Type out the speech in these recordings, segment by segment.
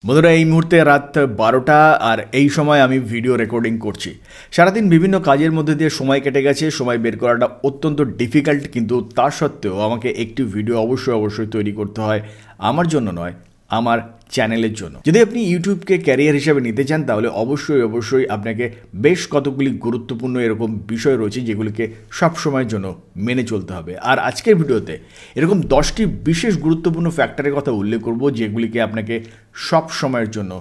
বন্ধুরা এই মুহূর্তে রাত 12টা আর এই সময় আমি ভিডিও রেকর্ডিং করছি। সারাদিন বিভিন্ন কাজের মধ্যে দিয়ে সময় কেটে গেছে, সময় বের করাটা অত্যন্ত ডিফিকাল্ট, কিন্তু তা সত্ত্বেও আমাকে একটি ভিডিও অবশ্যই তৈরি করতে হয়, আমার জন্য নয়, আমার চ্যানেলের জন্য। যদি আপনি ইউটিউবকে ক্যারিয়ার হিসাবে নিতে চান তাহলে অবশ্যই আপনাকে বেশ কতগুলি গুরুত্বপূর্ণ এরকম বিষয় রয়েছে যেগুলিকে সব সময়ের জন্য মেনে চলতে হবে। আর আজকের ভিডিওতে এরকম 10টি বিশেষ গুরুত্বপূর্ণ ফ্যাক্টরের কথা উল্লেখ করব যেগুলিকে আপনাকে সব সময়ের জন্য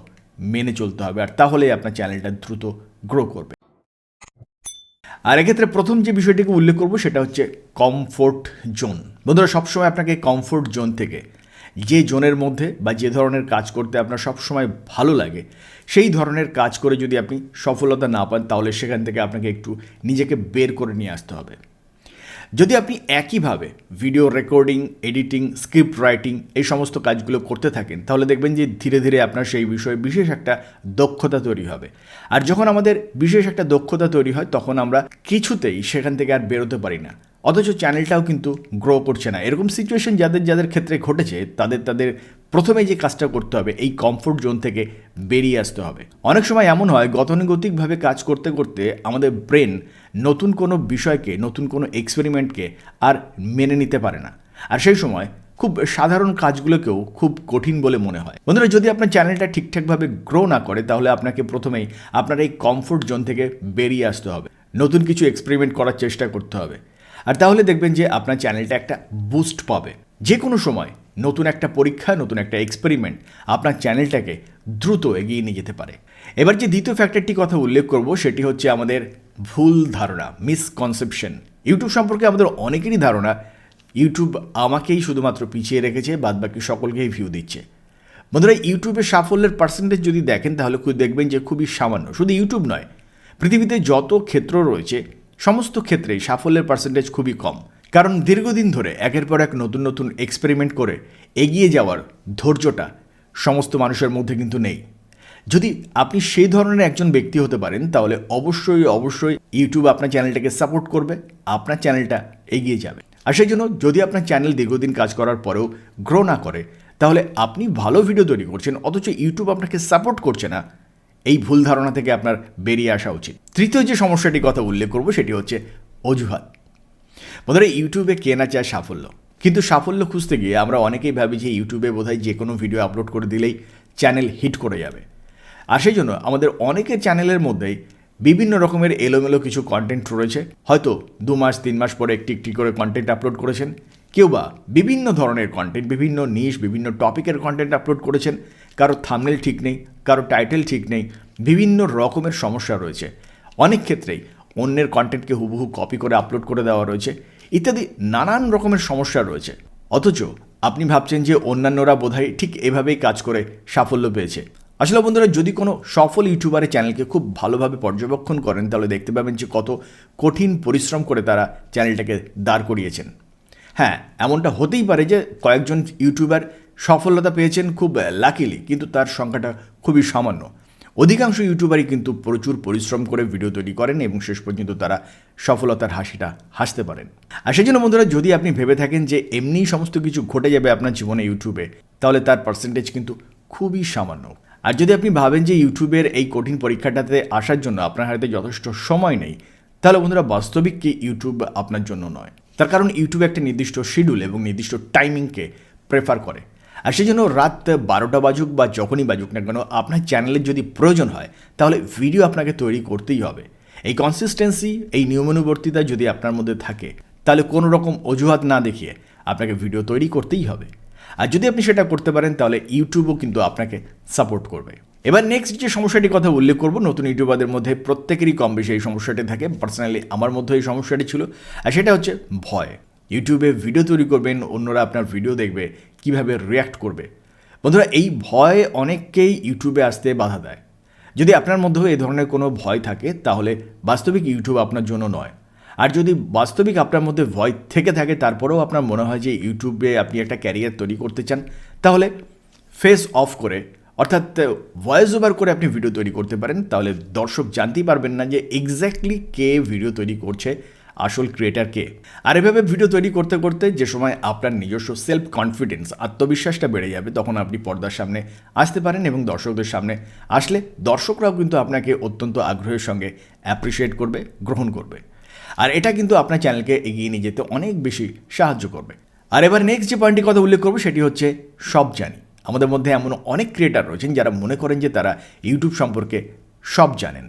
মেনে চলতে হবে, আর তাহলেই আপনার চ্যানেলটা দ্রুত গ্রো করবে। আর এক্ষেত্রে প্রথম যে বিষয়টিকে উল্লেখ করব সেটা হচ্ছে কমফোর্ট জোন। বন্ধুরা, সবসময় আপনাকে কমফোর্ট জোন থেকে, যে জোনের মধ্যে বা যে ধরনের কাজ করতে আপনার সবসময় ভালো লাগে সেই ধরনের কাজ করে যদি আপনি সফলতা না পান তাহলে সেখান থেকে আপনাকে একটু নিজেকে বের করে নিয়ে আসতে হবে। যদি আপনি একইভাবে video recording, editing, script writing এই সমস্ত কাজগুলো করতে থাকেন তাহলে দেখবেন যে ধীরে ধীরে আপনার সেই বিষয়ে বিশেষ একটা দক্ষতা তৈরি হবে। আর যখন আমাদের বিশেষ একটা দক্ষতা তৈরি হয় তখন আমরা কিছুতেই সেখান থেকে আর বেরোতে পারি না, অথচ চ্যানেলটাও কিন্তু গ্রো করছে না। এরকম সিচুয়েশন যাদের ক্ষেত্রে ঘটেছে তাদের প্রথমে যে কাজটা করতে হবে এই কমফোর্ট জোন থেকে বেরিয়ে আসতে হবে। অনেক সময় এমন হয় গতানুগতিকভাবে কাজ করতে করতে আমাদের ব্রেন নতুন কোনো বিষয়কে, নতুন কোনো এক্সপেরিমেন্টকে আর মেনে নিতে পারে না, আর সেই সময় খুব সাধারণ কাজগুলোকেও খুব কঠিন বলে মনে হয়। বন্ধুরা, যদি আপনার চ্যানেলটা ঠিকঠাকভাবে গ্রো না করে তাহলে আপনাকে প্রথমেই আপনার এই কমফোর্ট জোন থেকে বেরিয়ে আসতে হবে, নতুন কিছু এক্সপেরিমেন্ট করার চেষ্টা করতে হবে। আর তাহলে দেখবেন যে আপনার চ্যানেলটা একটা বুস্ট পাবে। যে কোনো সময় নতুন একটা পরীক্ষা, নতুন একটা এক্সপেরিমেন্ট আপনার চ্যানেলটাকে দ্রুত এগিয়ে নিয়ে যেতে পারে। এবার যে দ্বিতীয় ফ্যাক্টরটি কথা উল্লেখ করব সেটি হচ্ছে আমাদের ভুল ধারণা, মিসকনসেপশন। ইউটিউব সম্পর্কে আমাদের অনেকেরই ধারণা ইউটিউব আমাকেই শুধুমাত্র পিছিয়ে রেখেছে, বাদবাকি সকলকেই ভিউ দিচ্ছে। বন্ধুরা, ইউটিউবের সাফল্যের পার্সেন্টেজ যদি দেখেন তাহলে দেখবেন যে খুবই সামান্য। শুধু ইউটিউব নয়, পৃথিবীতে যত ক্ষেত্র রয়েছে সমস্ত ক্ষেত্রেই সাফল্যের পার্সেন্টেজ খুবই কম, কারণ দীর্ঘদিন ধরে একের পর এক নতুন এক্সপেরিমেন্ট করে এগিয়ে যাওয়ার ধৈর্যটা সমস্ত মানুষের মধ্যে কিন্তু নেই। যদি আপনি সেই ধরনের একজন ব্যক্তি হতে পারেন তাহলে অবশ্যই ইউটিউব আপনার চ্যানেলটাকে সাপোর্ট করবে, আপনার চ্যানেলটা এগিয়ে যাবে। আর সেই জন্য যদি আপনার চ্যানেল দীর্ঘদিন কাজ করার পরেও গ্রো না করে তাহলে আপনি ভালো ভিডিও তৈরি করছেন অথচ ইউটিউব আপনাকে সাপোর্ট করছে না, এই ভুল ধারণা থেকে আপনার বেরিয়ে আসা উচিত। তৃতীয় যে সমস্যাটির কথা উল্লেখ করব সেটি হচ্ছে অজুহাত। বন্ধুরা, ইউটিউবে কে না চায় সাফল্য, কিন্তু সাফল্য খুঁজতে গিয়ে আমরা অনেকেই ভাবি যে ইউটিউবে বোধহয় যে কোনো ভিডিও আপলোড করে দিলেই চ্যানেল হিট করে যাবে। আর সেই জন্য আমাদের অনেকের চ্যানেলের মধ্যেই বিভিন্ন রকমের এলোমেলো কিছু কন্টেন্ট রয়েছে। হয়তো 2 মাস 3 মাস পরে একটি করে কন্টেন্ট আপলোড করেছেন, কেউ বা বিভিন্ন ধরনের কন্টেন্ট, বিভিন্ন নিশ, বিভিন্ন টপিকের কন্টেন্ট আপলোড করেছেন। কারো থাম্বনেল ঠিক নেই, কারো টাইটেল ঠিক নেই, বিভিন্ন রকমের সমস্যা রয়েছে। অনেক ক্ষেত্রেই অন্যের কন্টেন্টকে হুবহু কপি করে আপলোড করে দেওয়া রয়েছে, ইত্যাদি নানান রকমের সমস্যা রয়েছে। অথচ আপনি ভাবছেন যে অন্যান্যরা বোধহয় ঠিক এভাবেই কাজ করে সাফল্য পেয়েছে। আসলে বন্ধুরা, যদি কোনো সফল ইউটিউবারের চ্যানেলকে খুব ভালোভাবে পর্যবেক্ষণ করেন তাহলে দেখতে পাবেন যে কত কঠিন পরিশ্রম করে তারা চ্যানেলটাকে দাঁড় করিয়েছেন। হ্যাঁ, এমনটা হতেই পারে যে কয়েকজন ইউটিউবার সফলতা পেয়েছেন খুব লাকিলি, কিন্তু তার সংখ্যাটা খুবই সামান্য। অধিকাংশ ইউটিউবারই কিন্তু প্রচুর পরিশ্রম করে ভিডিও তৈরি করেন এবং শেষ পর্যন্ত তারা সফলতার হাসিটা হাসতে পারেন। আর সেই জন্য বন্ধুরা, যদি আপনি ভেবে থাকেন যে এমনিই সমস্ত কিছু ঘটে যাবে আপনার জীবনে ইউটিউবে, তাহলে তার পার্সেন্টেজ কিন্তু খুবই সামান্য। আর যদি আপনি ভাবেন যে ইউটিউবের এই কঠিন পরীক্ষাটাতে আসার জন্য আপনার হাতে যথেষ্ট সময় নেই, তাহলে বন্ধুরা বাস্তবিক কি ইউটিউব আপনার জন্য নয়। তার কারণ ইউটিউব একটা নির্দিষ্ট শিডিউল এবং নির্দিষ্ট টাইমিংকে প্রেফার করে। আর সেই জন্য রাত 12টা বাজুক বা যখনই বাজুক না কেন, আপনার চ্যানেলের যদি প্রয়োজন হয় তাহলে ভিডিও আপনাকে তৈরি করতেই হবে। এই কনসিস্টেন্সি, এই নিয়মানুবর্তিতা যদি আপনার মধ্যে থাকে তাহলে কোনো রকম অজুহাত না দেখিয়ে আপনাকে ভিডিও তৈরি করতেই হবে। আর যদি আপনি সেটা করতে পারেন তাহলে ইউটিউবও কিন্তু আপনাকে সাপোর্ট করবে। এবার নেক্সট যে সমস্যাটির কথা উল্লেখ করব, নতুন ইউটিউবারদের মধ্যে প্রত্যেকেরই কম বেশি এই সমস্যাটি থাকে। পার্সোনালি আমার মধ্যে এই সমস্যাটি ছিল, আর সেটা হচ্ছে ভয়। ইউটিউবে ভিডিও তৈরি করবেন, অন্যরা আপনার ভিডিও দেখবে, কিভাবে রিয়্যাক্ট করবে। বন্ধুরা, এই ভয় অনেককেই ইউটিউবে আসতে বাধা দেয়। যদি আপনার মধ্যেও এই ধরনের কোনো ভয় থাকে তাহলে বাস্তবিক ইউটিউব আপনার জন্য নয়। আর যদি বাস্তবিক আপনার মধ্যে ভয় থেকে থাকে তারপরেও আপনার মনে হয় যে ইউটিউবে আপনি একটা ক্যারিয়ার তৈরি করতে চান, তাহলে ফেস অফ করে, অর্থাৎ ভয়েস ওভার করে আপনি ভিডিও তৈরি করতে পারেন। তাহলে দর্শক জানতেই পারবেন না যে এক্স্যাক্টলি কে ভিডিও তৈরি করছে, আসল ক্রিয়েটার কে। আর এভাবে ভিডিও তৈরি করতে করতে যে সময় আপনার নিজস্ব সেলফ কনফিডেন্স, আত্মবিশ্বাসটা বেড়ে যাবে, তখন আপনি পর্দার সামনে আসতে পারেন এবং দর্শকদের সামনে আসলে দর্শকরাও কিন্তু আপনাকে অত্যন্ত আগ্রহের সঙ্গে অ্যাপ্রিসিয়েট করবে, গ্রহণ করবে। আর এটা কিন্তু আপনার চ্যানেলকে এগিয়ে নিয়ে যেতে অনেক বেশি সাহায্য করবে। আর এবার নেক্সট যে পয়েন্টের কথা উল্লেখ করবো সেটি হচ্ছে সব জানি। আমাদের মধ্যে এমন অনেক ক্রিয়েটার রয়েছেন যারা মনে করেন যে তারা ইউটিউব সম্পর্কে সব জানেন,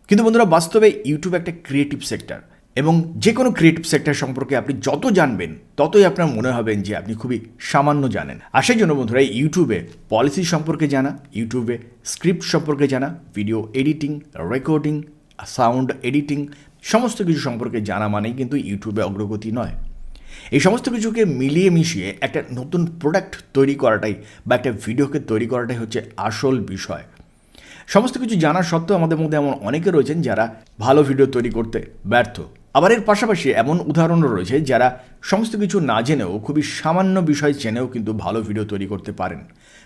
কিন্তু বন্ধুরা বাস্তবে ইউটিউব একটা ক্রিয়েটিভ সেক্টর এবং যে কোনো ক্রিয়েটিভ সেক্টর সম্পর্কে আপনি যত জানবেন ততই আপনার মনে হবেন যে আপনি খুবই সামান্য জানেন। আর সেই জন্য বন্ধুরা ইউটিউবে পলিসি সম্পর্কে জানা, ইউটিউবে স্ক্রিপ্ট সম্পর্কে জানা, video editing, recording, sound editing সমস্ত কিছু সম্পর্কে জানা মানেই কিন্তু ইউটিউবে অগ্রগতি নয়। এই সমস্ত কিছুকে মিলিয়ে মিশিয়ে একটা নতুন প্রোডাক্ট তৈরি করাটাই বা একটা ভিডিওকে তৈরি করাটাই হচ্ছে আসল বিষয়। সমস্ত কিছু জানা সত্ত্বেও আমাদের মধ্যে এমন অনেকে রয়েছেন যারা ভালো ভিডিও তৈরি করতে ব্যর্থ। আবার এর পাশাপাশি এমন উদাহরণও রয়েছে যারা সমস্ত কিছু না জেনেও খুবই সামান্য বিষয় জেনেও কিন্তু ভালো ভিডিও তৈরি করতে পারেন,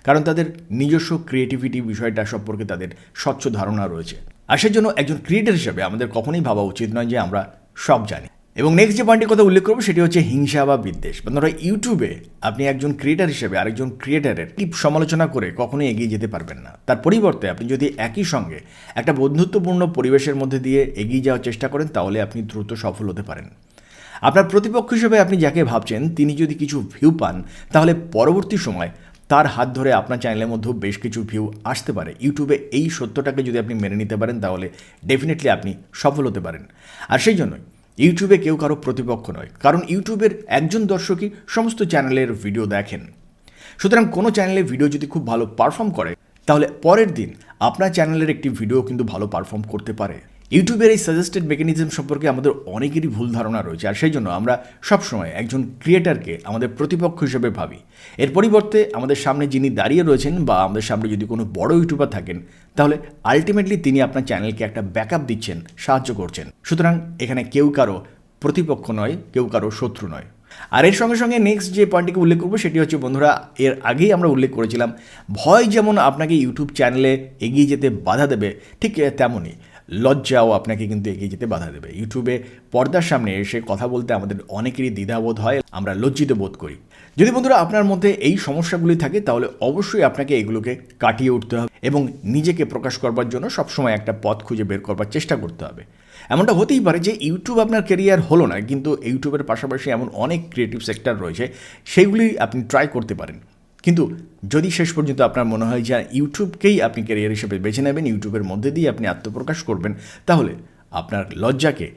কারণ তাদের নিজস্ব ক্রিয়েটিভিটি বিষয়টা সম্পর্কে তাদের স্বচ্ছ ধারণা রয়েছে। আর সেজন্য একজন ক্রিয়েটর হিসেবে আমাদের কখনোই ভাবা উচিত নয় যে আমরা সব জানি। এবং নেক্সট যে পয়েন্টের কথা উল্লেখ করবো সেটি হচ্ছে হিংসা বা বিদ্বেষ। ধরো ইউটিউবে আপনি একজন ক্রিয়েটার হিসেবে আরেকজন ক্রিয়েটারের সমালোচনা করে কখনোই এগিয়ে যেতে পারবেন না। তার পরিবর্তে আপনি যদি একই সঙ্গে একটা বন্ধুত্বপূর্ণ পরিবেশের মধ্যে দিয়ে এগিয়ে যাওয়ার চেষ্টা করেন তাহলে আপনি দ্রুত সফল হতে পারেন। আপনার প্রতিপক্ষ হিসেবে আপনি যাকে ভাবছেন তিনি যদি কিছু ভিউ পান তাহলে পরবর্তী সময় তার হাত ধরে আপনার চ্যানেলের মধ্যেও বেশ কিছু ভিউ আসতে পারে। ইউটিউবে এই সত্যটাকে যদি আপনি মেনে নিতে পারেন তাহলে ডেফিনেটলি আপনি সফল হতে পারেন। আর সেই জন্যই ইউটিউবে কেউ কারো প্রতিপক্ষ নয়, কারণ ইউটিউবের একজন দর্শকই সমস্ত চ্যানেলের ভিডিও দেখেন। সুতরাং কোনো চ্যানেলে ভিডিও যদি খুব ভালো পারফর্ম করে তাহলে পরের দিন আপনার চ্যানেলের একটি ভিডিও কিন্তু ভালো পারফর্ম করতে পারে। ইউটিউবের এই সাজেস্টেড মেকানিজম সম্পর্কে আমাদের অনেকেরই ভুল ধারণা রয়েছে, আর সেই জন্য আমরা সবসময় একজন ক্রিয়েটারকে আমাদের প্রতিপক্ষ হিসেবে ভাবি। এর পরিবর্তে আমাদের সামনে যিনি দাঁড়িয়ে রয়েছেন বা আমাদের সামনে যদি কোনো বড় ইউটিউবার থাকেন তাহলে আলটিমেটলি তিনি আপনার চ্যানেলকে একটা ব্যাকআপ দিচ্ছেন, সাহায্য করছেন। সুতরাং এখানে কেউ কারো প্রতিপক্ষ নয়, কেউ কারো শত্রু নয়। আর এর সঙ্গে সঙ্গে নেক্সট যে পয়েন্টটিকে উল্লেখ করবো সেটি হচ্ছে বন্ধুরা, এর আগেই আমরা উল্লেখ করেছিলাম ভয় যেমন আপনাকে ইউটিউব চ্যানেলে এগিয়ে যেতে বাধা দেবে, ঠিক তেমনই লজ্জাও আপনাকে কিন্তু এগিয়ে যেতে বাধা দেবে। ইউটিউবে পর্দার সামনে এসে কথা বলতে আমাদের অনেকেরই দ্বিধাবোধ হয়, আমরা লজ্জিত বোধ করি। যদি বন্ধুরা আপনার মধ্যে এই সমস্যাগুলি থাকে তাহলে অবশ্যই আপনাকে এগুলোকে কাটিয়ে উঠতে হবে এবং নিজেকে প্রকাশ করবার জন্য সবসময় একটা পথ খুঁজে বের করবার চেষ্টা করতে হবে। এমনটা হতেই পারে যে ইউটিউব আপনার ক্যারিয়ার হলো না, কিন্তু ইউটিউবের পাশাপাশি এমন অনেক ক্রিয়েটিভ সেক্টর রয়েছে সেইগুলি আপনি ট্রাই করতে পারেন। কিন্তু যদি শেষ পর্যন্ত আপনার মনে হয় যে ইউটিউবকেই আপনি ক্যারিয়ার হিসেবে বেছে নেবেন, ইউটিউবের মধ্যে দিয়ে আপনি আত্মপ্রকাশ করবেন, তাহলে আপনার লজ্জাকে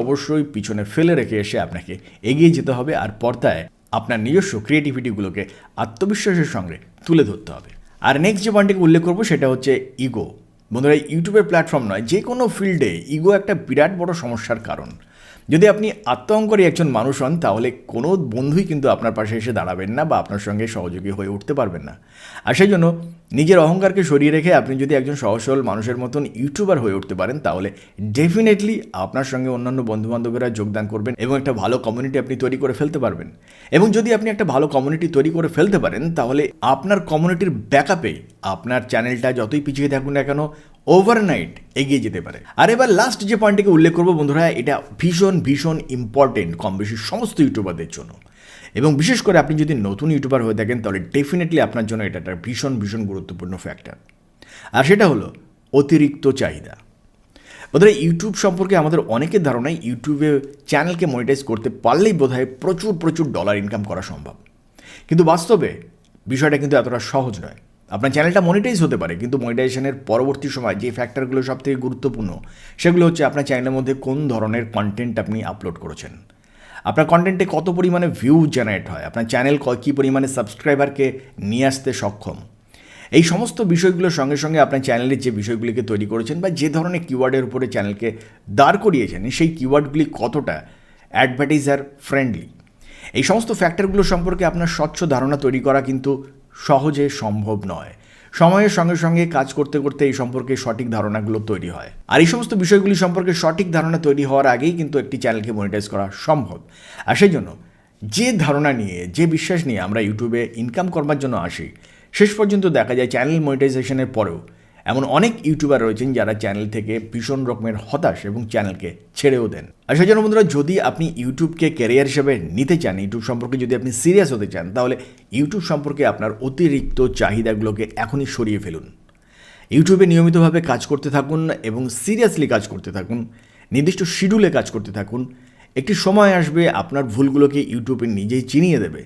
অবশ্যই পিছনে ফেলে রেখে এসে আপনাকে এগিয়ে যেতে হবে আর পর্দায় আপনার নিজস্ব ক্রিয়েটিভিটিগুলোকে আত্মবিশ্বাসের সঙ্গে তুলে ধরতে হবে। আর নেক্সট যে পয়েন্টটিকে উল্লেখ করবো সেটা হচ্ছে ইগো। বন্ধুরা ইউটিউবের প্ল্যাটফর্ম নয়, যে কোনো ফিল্ডে ইগো একটা বিরাট বড় সমস্যার কারণ। যদি আপনি আত্মহংকারী একজন মানুষ হন তাহলে কোনো বন্ধুই কিন্তু আপনার পাশে এসে দাঁড়াবেন না বা আপনার সঙ্গে সহযোগী হয়ে উঠতে পারবেন না। আর সেই জন্য নিজের অহংকারকে সরিয়ে রেখে আপনি যদি একজন সহজ সরল মানুষের মতন ইউটিউবার হয়ে উঠতে পারেন তাহলে ডেফিনেটলি আপনার সঙ্গে অন্যান্য বন্ধুবান্ধবেরা যোগদান করবেন এবং একটা ভালো কমিউনিটি আপনি তৈরি করে ফেলতে পারবেন। এবং যদি আপনি একটা ভালো কমিউনিটি তৈরি করে ফেলতে পারেন তাহলে আপনার কমিউনিটির ব্যাকআপে আপনার চ্যানেলটা যতই পিছিয়ে থাকুন না কেন ওভারনাইট এগিয়ে যেতে পারে। আর এবার লাস্ট যে পয়েন্টটিকে উল্লেখ করবো বন্ধুরা, এটা ভীষণ ইম্পর্টেন্ট কম বেশি সমস্ত ইউটিউবারদের জন্য, এবং বিশেষ করে আপনি যদি নতুন ইউটিউবার হয়ে থাকেন তাহলে ডেফিনেটলি আপনার জন্য এটা একটা ভীষণ গুরুত্বপূর্ণ ফ্যাক্টর। আর সেটা হলো অতিরিক্ত চাহিদা। বোধহয় ইউটিউব সম্পর্কে আমাদের অনেকের ধারণায় ইউটিউবে চ্যানেলকে মনিটাইজ করতে পারলেই বোধহয় প্রচুর ডলার ইনকাম করা সম্ভব, কিন্তু বাস্তবে বিষয়টা কিন্তু এতটা সহজ নয়। আপনার চ্যানেলটা মনিটাইজ হতে পারে, কিন্তু মনিটাইজেশনের পরবর্তী সময় যে ফ্যাক্টরগুলো সবথেকে গুরুত্বপূর্ণ সেগুলো হচ্ছে আপনার চ্যানেলের মধ্যে কোন ধরনের কন্টেন্ট আপনি আপলোড করেছেন, আপনার কন্টেন্টে কত পরিমাণে ভিউ জেনারেট হয়, আপনার চ্যানেল কী পরিমাণে সাবস্ক্রাইবারকে নিয়ে আসতে সক্ষম। এই সমস্ত বিষয়গুলোর সঙ্গে সঙ্গে আপনার চ্যানেলের যে বিষয়গুলিকে তৈরি করেছেন বা যে ধরনের কিওয়ার্ডের উপরে চ্যানেলকে দাঁড় করিয়েছেন সেই কিওয়ার্ডগুলি কতটা অ্যাডভার্টাইজার ফ্রেন্ডলি, এই সমস্ত ফ্যাক্টরগুলো সম্পর্কে আপনার স্বচ্ছ ধারণা তৈরি করা কিন্তু সহজে সম্ভব নয়। সময়ের সঙ্গে সঙ্গে কাজ করতে করতে এই সম্পর্কে সঠিক ধারণাগুলো তৈরি হয়। আর এই সমস্ত বিষয়গুলি সম্পর্কে সঠিক ধারণা তৈরি হওয়ার আগেই কিন্তু একটি চ্যানেলকে মনিটাইজ করা সম্ভব। আর সেই জন্য যে ধারণা নিয়ে, যে বিশ্বাস নিয়ে আমরা ইউটিউবে ইনকাম করবার জন্য আসি, শেষ পর্যন্ত দেখা যায় চ্যানেল মনিটাইজেশনের পরেও এমন অনেক ইউটিউবার রয়েছেন যারা চ্যানেল থেকে ভীষণ রকমের হতাশ এবং চ্যানেলকে ছেড়েও দেন। আর সেই জন্য বন্ধুরা, যদি আপনি ইউটিউবকে ক্যারিয়ার হিসেবে নিতে চান, ইউটিউব সম্পর্কে যদি আপনি সিরিয়াস হতে চান, তাহলে ইউটিউব সম্পর্কে আপনার অতিরিক্ত চাহিদাগুলোকে এখনই সরিয়ে ফেলুন। ইউটিউবে নিয়মিতভাবে কাজ করতে থাকুন এবং সিরিয়াসলি কাজ করতে থাকুন, নির্দিষ্ট শিডিউলে কাজ করতে থাকুন। একটি সময় আসবে আপনার ভুলগুলোকে ইউটিউবে নিজেই চিনিয়ে দেবে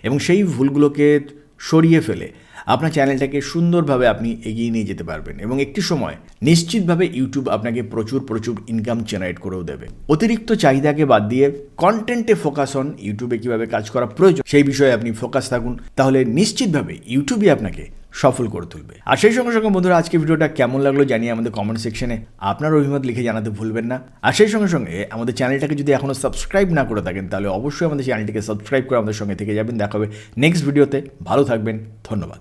এবং সেই ভুলগুলোকে সরিয়ে ফেলে আপনার চ্যানেলটাকে সুন্দরভাবে আপনি এগিয়ে নিয়ে যেতে পারবেন এবং একটি সময় নিশ্চিতভাবে ইউটিউব আপনাকে প্রচুর ইনকাম জেনারেট করেও দেবে। অতিরিক্ত চাহিদাকে বাদ দিয়ে কন্টেন্টে ফোকাস হন। ইউটিউবে কীভাবে কাজ করা প্রয়োজন সেই বিষয়ে আপনি ফোকাস থাকুন, তাহলে নিশ্চিতভাবে ইউটিউবই আপনাকে সফল করে তুলবে। আর সেই সঙ্গে সঙ্গে বন্ধুরা, আজকে ভিডিওটা কেমন লাগলো জানিয়ে আমাদের কমেন্ট সেকশনে আপনার অভিমত লিখে জানাতে ভুলবেন না। আর সেই সঙ্গে সঙ্গে আমাদের চ্যানেলটাকে যদি এখনও সাবস্ক্রাইব না করে থাকেন, তাহলে অবশ্যই আমাদের চ্যানেলটিকে সাবস্ক্রাইব করে আমাদের সঙ্গে থেকে যাবেন। দেখা হবে নেক্সট ভিডিওতে। ভালো থাকবেন, ধন্যবাদ।